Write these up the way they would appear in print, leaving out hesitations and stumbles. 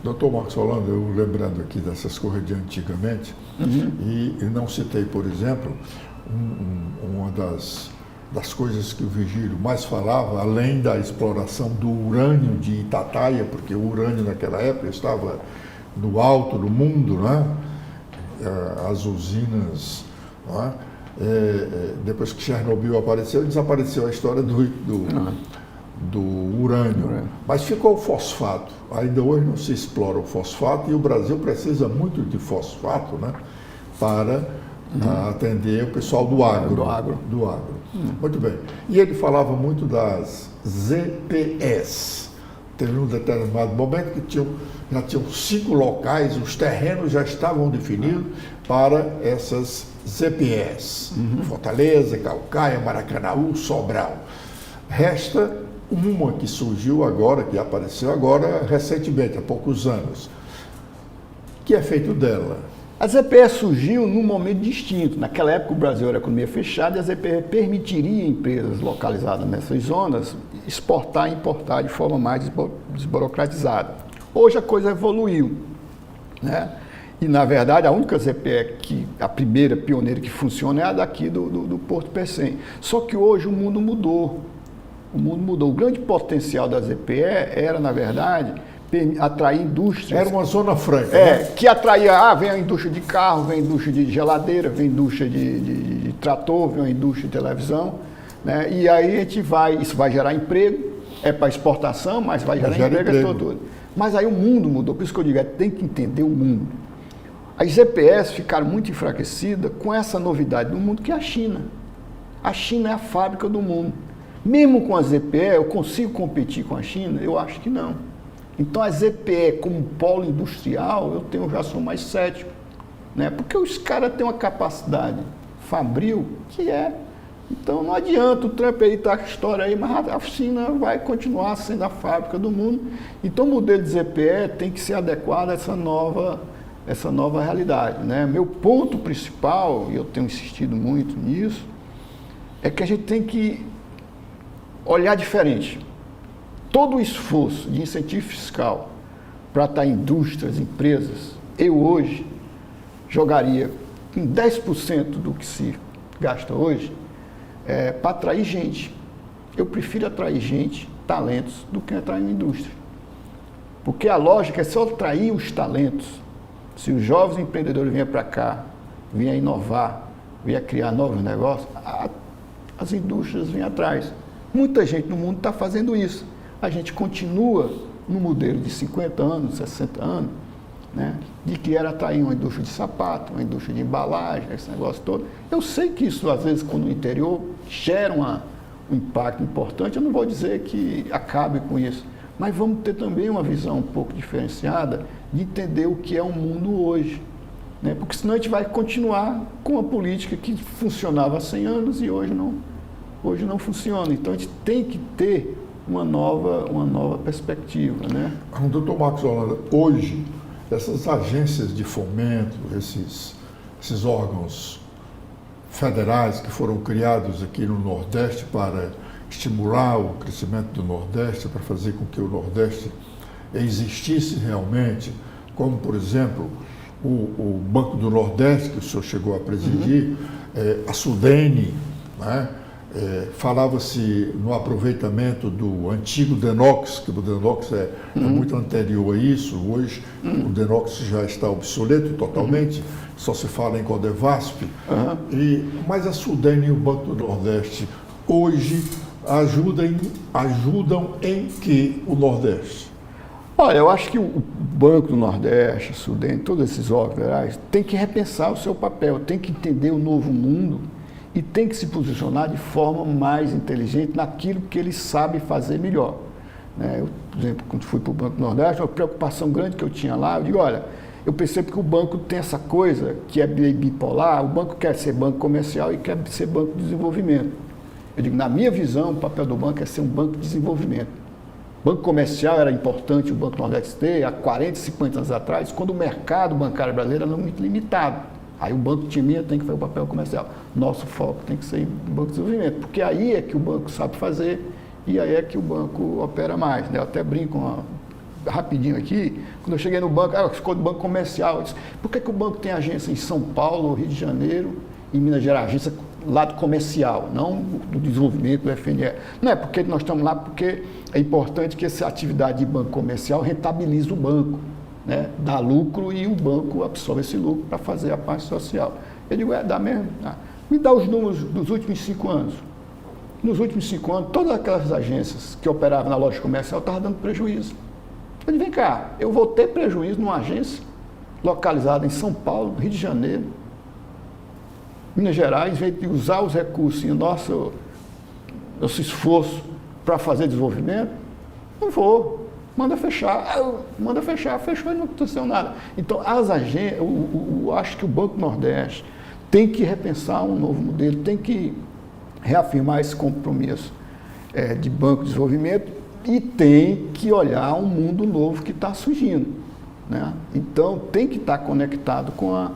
Doutor Marcos Holanda, eu lembrando aqui dessas coisas de antigamente, e não citei, por exemplo, uma das coisas que o Virgílio mais falava, além da exploração do urânio de Itatiaia, porque o urânio naquela época estava no alto do mundo, né? As usinas, né? Depois que Chernobyl apareceu, desapareceu a história do urânio, mas ficou o fosfato. Ainda hoje não se explora o fosfato e o Brasil precisa muito de fosfato, né, para atender o pessoal do agro. Muito bem. E ele falava muito das ZPS. Teve um determinado momento que já tinham 5 locais, os terrenos já estavam definidos para essas ZPS. Fortaleza, Caucaia, Maracanaú, Sobral. Resta uma que surgiu agora, que apareceu agora recentemente, há poucos anos. O que é feito dela? A ZPE surgiu num momento distinto. Naquela época o Brasil era economia fechada e a ZPE permitiria empresas localizadas nessas zonas exportar e importar de forma mais desburocratizada. Hoje a coisa evoluiu, né? E na verdade a única ZPE, a primeira pioneira que funciona é a daqui do Porto Pecém. Só que hoje o mundo mudou. O mundo mudou. O grande potencial da ZPE era, na verdade, atrair indústrias. Era uma zona franca. Que atraía, vem a indústria de carro, vem a indústria de geladeira, vem a indústria de trator, vem a indústria de televisão, né? E aí a gente isso vai gerar emprego, para exportação, mas vai gerar emprego todo. Mas aí o mundo mudou, por isso que eu digo, tem que entender o mundo. As ZPS ficaram muito enfraquecidas com essa novidade do mundo que é a China. A China é a fábrica do mundo. Mesmo com a ZPE, eu consigo competir com a China? Eu acho que não. Então a ZPE como polo industrial, já sou mais cético, né? Porque os caras têm uma capacidade fabril que Então não adianta o Trump aí tá com a história aí, mas a China vai continuar sendo a fábrica do mundo. Então o modelo de ZPE tem que ser adequado a essa nova realidade, né? Meu ponto principal, e eu tenho insistido muito nisso, é que a gente tem que olhar diferente. Todo o esforço de incentivo fiscal para estar em indústrias, empresas, eu hoje jogaria em 10% do que se gasta hoje para atrair gente. Eu prefiro atrair gente, talentos, do que atrair uma indústria. Porque a lógica é só atrair os talentos. Se os jovens empreendedores vierem para cá, vêm a inovar, vêm a criar novos negócios, as indústrias vêm atrás. Muita gente no mundo está fazendo isso. A gente continua no modelo de 50 anos, 60 anos, né, de que era atrair uma indústria de sapato, uma indústria de embalagem, esse negócio todo. Eu sei que isso, às vezes, quando no interior, gera um impacto importante. Eu não vou dizer que acabe com isso, mas vamos ter também uma visão um pouco diferenciada de entender o que é o mundo hoje, né? Porque senão a gente vai continuar com uma política que funcionava há 100 anos e hoje não funciona. Então a gente tem que ter uma nova perspectiva, né? Doutor Marcos Holanda, hoje essas agências de fomento, esses órgãos federais que foram criados aqui no Nordeste para estimular o crescimento do Nordeste, para fazer com que o Nordeste existisse realmente, como, por exemplo, o Banco do Nordeste, que o senhor chegou a presidir, a Sudene, né? Falava-se no aproveitamento do antigo Denox, que o Denox é muito anterior a isso. Hoje o Denox já está obsoleto totalmente, só se fala em Codevasp. Mas a Sudene e o Banco do Nordeste hoje ajudam em que o Nordeste? Olha, eu acho que o Banco do Nordeste, a Sudene, todos esses órgãos federais, tem que repensar o seu papel, tem que entender o novo mundo e tem que se posicionar de forma mais inteligente naquilo que eles sabem fazer melhor, né? Eu, por exemplo, quando fui para o Banco do Nordeste, uma preocupação grande que eu tinha lá, eu digo, olha, eu percebo que o banco tem essa coisa que é bipolar, o banco quer ser banco comercial e quer ser banco de desenvolvimento. Eu digo, na minha visão, o papel do banco é ser um banco de desenvolvimento. Banco comercial era importante o Banco do Nordeste ter há 40, 50 anos atrás, quando o mercado bancário brasileiro era muito limitado. Aí o banco tem que fazer o papel comercial. Nosso foco tem que ser em banco de desenvolvimento, porque aí é que o banco sabe fazer e aí é que o banco opera mais, né? Eu até brinco rapidinho aqui, quando eu cheguei no banco, ficou do banco comercial, eu disse, por que o banco tem agência em São Paulo, Rio de Janeiro e Minas Gerais? Agência lado comercial, não do desenvolvimento do FNE. Não é porque nós estamos lá, porque é importante que essa atividade de banco comercial rentabilize o banco, né? Dá lucro e o banco absorve esse lucro para fazer a parte social. Eu digo, dá mesmo? Me dá os números dos últimos 5 anos. Nos últimos 5 anos, todas aquelas agências que operavam na loja comercial estavam dando prejuízo. Eu digo, vem cá, eu vou ter prejuízo numa agência localizada em São Paulo, Rio de Janeiro, Minas Gerais, em vez de usar os recursos e o nosso esforço para fazer desenvolvimento, não vou, manda fechar, fechou e não aconteceu nada. Então, as agências, eu acho que o Banco Nordeste tem que repensar um novo modelo, tem que reafirmar esse compromisso de banco de desenvolvimento e tem que olhar um mundo novo que está surgindo, né? Então, tem que estar conectado com a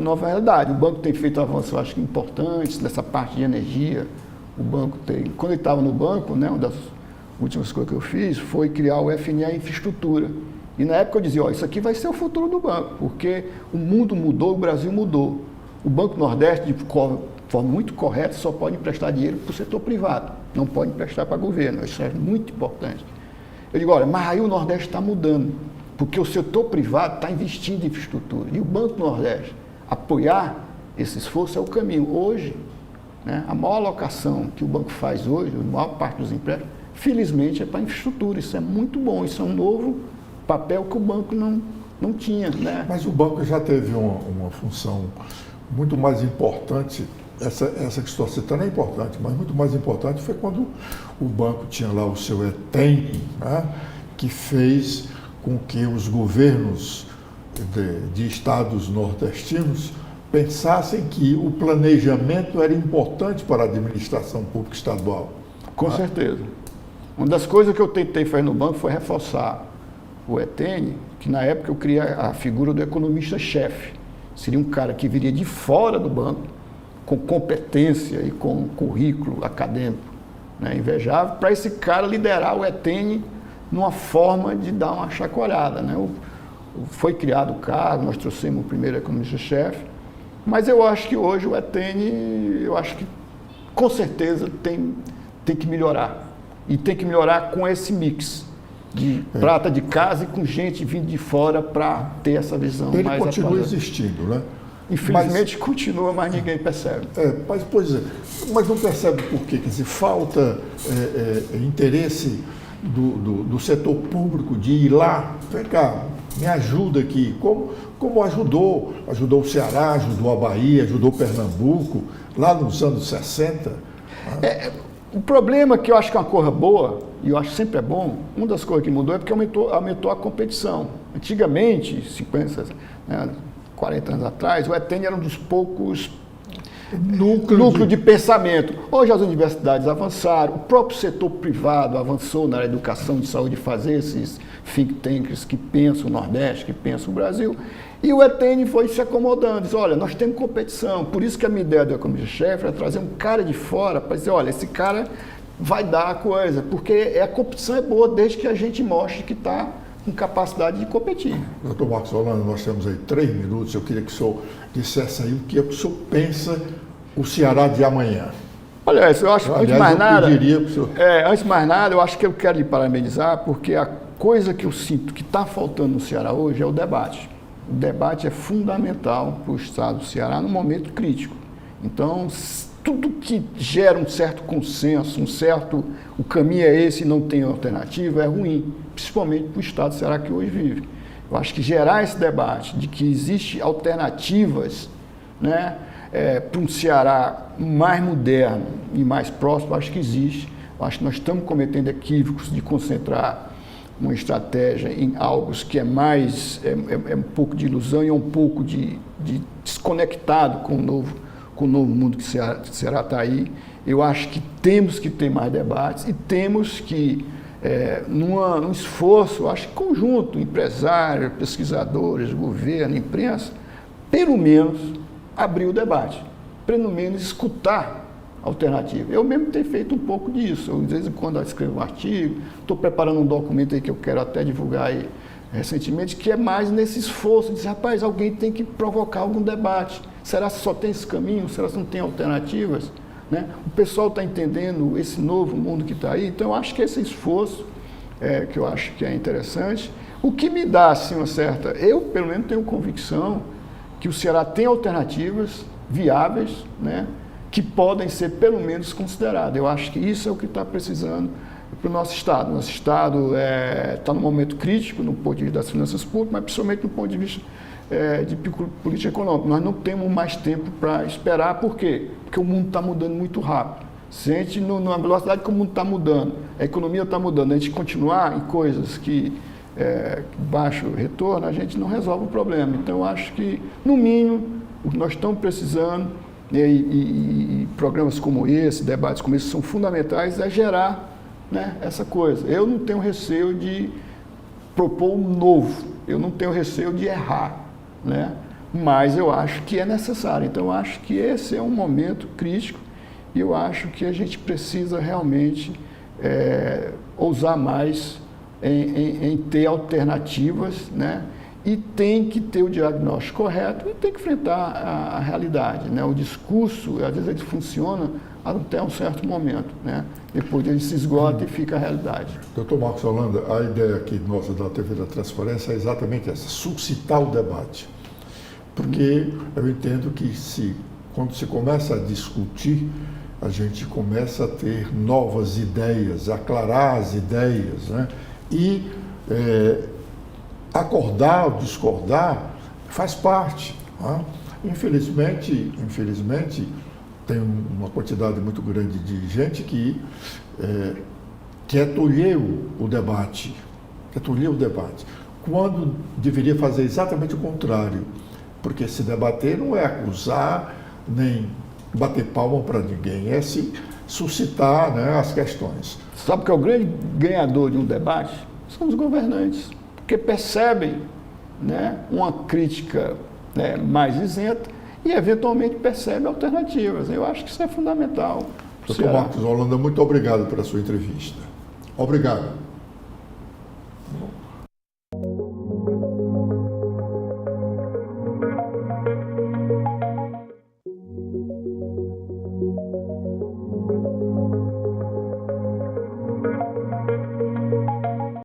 nova realidade. O banco tem feito avanços, eu acho que importantes, nessa parte de energia. O banco tem... Quando ele estava no banco, né, uma das últimas coisas que eu fiz foi criar o FNE Infraestrutura. E na época eu dizia, isso aqui vai ser o futuro do banco, porque o mundo mudou, o Brasil mudou. O Banco Nordeste, de forma muito correta, só pode emprestar dinheiro para o setor privado, não pode emprestar para o governo. Isso é muito importante. Eu digo, olha, mas aí o Nordeste está mudando, porque o setor privado está investindo em infraestrutura. E o Banco Nordeste apoiar esse esforço é o caminho. Hoje, né, a maior alocação que o banco faz hoje, a maior parte dos empréstimos, felizmente é para infraestrutura. Isso é muito bom, isso é um novo papel que o banco não tinha, né? Mas o banco já teve uma função muito mais importante. Essa que estou citando é importante, mas muito mais importante foi quando o banco tinha lá o seu ETEM, né, que fez com que os governos de estados nordestinos pensassem que o planejamento era importante para a administração pública estadual. Com certeza. Uma das coisas que eu tentei fazer no banco foi reforçar o ETEN, que na época eu criei a figura do economista-chefe. Seria um cara que viria de fora do banco, com competência e com currículo acadêmico, né, invejável, para esse cara liderar o ETEN numa forma de dar uma chacoalhada, né? Foi criado o cargo, nós trouxemos o primeiro economista-chefe, mas eu acho que hoje o ETEN, eu acho que com certeza tem que melhorar. E tem que melhorar com esse mix de prata de casa e com gente vindo de fora para ter essa visão ele mais continua atualizada. existindo, né? Infelizmente continua, mas ninguém percebe. Mas não percebe por quê? Quer dizer, falta interesse do setor público de ir lá, vem cá, me ajuda aqui, como ajudou o Ceará, ajudou a Bahia, ajudou Pernambuco, lá nos anos 60. O problema que eu acho que é uma coisa boa, e eu acho que sempre é bom, uma das coisas que mudou é porque aumentou a competição. Antigamente, 50, 40 anos atrás, o ETEN era um dos poucos núcleo de pensamento. Hoje as universidades avançaram, o próprio setor privado avançou na educação de saúde, fazer esses think tanks que pensam o Nordeste, que pensam o Brasil, e o ETEN foi se acomodando, disse, olha, nós temos competição, por isso que a minha ideia do economista-chefe é trazer um cara de fora para dizer, olha, esse cara vai dar a coisa, porque a competição é boa desde que a gente mostre que está com capacidade de competir. Doutor Marcos Holanda, nós temos aí 3 minutos, eu queria que o senhor dissesse aí o que o senhor pensa o Ceará de amanhã. Olha, eu acho, antes de mais nada, eu acho que eu quero lhe parabenizar, porque a coisa que eu sinto que está faltando no Ceará hoje é o debate. O debate é fundamental para o Estado do Ceará num momento crítico. Então, tudo que gera um certo consenso, o caminho é esse e não tem alternativa, é ruim, principalmente para o Estado do Ceará que hoje vive. Eu acho que gerar esse debate de que existem alternativas, né, para um Ceará mais moderno e mais próximo, acho que existe. Eu acho que nós estamos cometendo equívocos de concentrar uma estratégia em algo que é mais, um pouco de ilusão e é um pouco de desconectado com o novo mundo que o Ceará está aí. Eu acho que temos que ter mais debates e temos que, num esforço, acho que conjunto, empresários, pesquisadores, governo, imprensa, pelo menos abrir o debate, pelo menos escutar alternativa. Eu mesmo tenho feito um pouco disso. Eu, de vez em quando eu escrevo um artigo, estou preparando um documento aí que eu quero até divulgar aí recentemente, que é mais nesse esforço de dizer, rapaz, alguém tem que provocar algum debate. Será que só tem esse caminho? Será que não tem alternativas? Né? O pessoal está entendendo esse novo mundo que está aí, então eu acho que esse esforço, que eu acho que é interessante, o que me dá assim, uma certa... Eu, pelo menos, tenho convicção que o Ceará tem alternativas viáveis, né, que podem ser, pelo menos, consideradas. Eu acho que isso é o que está precisando para o nosso Estado. Nosso Estado está num momento crítico no ponto de vista das finanças públicas, mas principalmente no ponto de vista de política econômica. Nós não temos mais tempo para esperar. Por quê? Porque o mundo está mudando muito rápido. Se a gente, na velocidade que o mundo está mudando, a economia está mudando, a gente continuar em coisas que baixo retorno, a gente não resolve o problema. Então, eu acho que, no mínimo, o que nós estamos precisando, e programas como esse, debates como esse, são fundamentais, é gerar, né, essa coisa. Eu não tenho receio de propor um novo, eu não tenho receio de errar, né, mas eu acho que é necessário. Então, eu acho que esse é um momento crítico e eu acho que a gente precisa realmente ousar mais em ter alternativas, né? E tem que ter o diagnóstico correto e tem que enfrentar a realidade, né? O discurso, às vezes, ele funciona até um certo momento, né? Depois ele se esgota e fica a realidade. Doutor Marcos Holanda, a ideia aqui nossa da TV da Transparência é exatamente essa, suscitar o debate. Porque eu entendo que quando se começa a discutir, a gente começa a ter novas ideias, aclarar as ideias, né? E acordar ou discordar faz parte. Né? Infelizmente, tem uma quantidade muito grande de gente que quer tolher o debate, quando deveria fazer exatamente o contrário, porque se debater não é acusar, nem bater palma para ninguém, é se suscitar, né, as questões. Sabe que é o grande ganhador de um debate? São os governantes, porque percebem, né, uma crítica, né, mais isenta e, eventualmente, percebem alternativas. Eu acho que isso é fundamental. Doutor Marcos Holanda, muito obrigado pela sua entrevista. Obrigado.